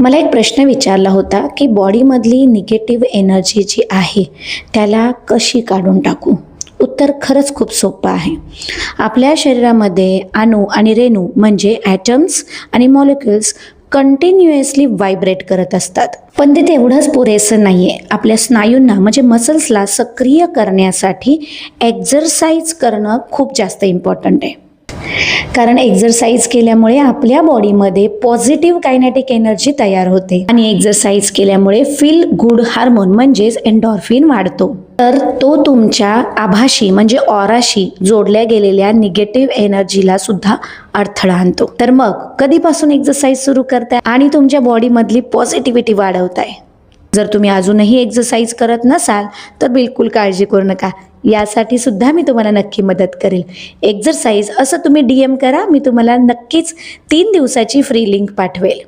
मला एक प्रश्न विचारला होता की बॉडीमधली निगेटिव्ह एनर्जी जी आहे त्याला कशी काढून टाकू. उत्तर खरंच खूप सोपं आहे. आपल्या शरीरामध्ये अणू आणि रेणू म्हणजे ॲटम्स आणि मॉलिक्युल्स कंटिन्युअसली व्हायब्रेट करत असतात. पण ते तेवढंच पुरेसं नाही आहे. आपल्या स्नायूंना म्हणजे मसल्सला सक्रिय करण्यासाठी एक्झरसाइज करणं खूप जास्त इम्पॉर्टंट आहे. कारण एक्झरसाइज केल्यामुळे आपल्या बॉडीमध्ये पॉझिटिव्ह कायनेटिक एनर्जी तयार होते आणि एक्झरसाइज केल्यामुळे फील गुड हार्मोन म्हणजेच एंडॉर्फिन वाढतो. तर तो तुमच्या आभाशी म्हणजे ऑराशी जोडल्या गेलेल्या निगेटिव्ह एनर्जीला सुद्धा अडथळा आणतो. तर मग कधीपासून एक्झरसाइज सुरू करताय आणि तुमच्या बॉडीमधली पॉझिटिव्हिटी वाढवताय? जर तुम्ही अजूनही एक्झरसाइज करत नसाल तर बिलकुल काळजी करू नका. यासाठी सुद्धा मी तुम्हाला नक्की मदत करेल. एक्झरसाइज असं तुम्ही DM करा, मी तुम्हाला नक्कीच 3 दिवसाची फ्री लिंक पाठवेल.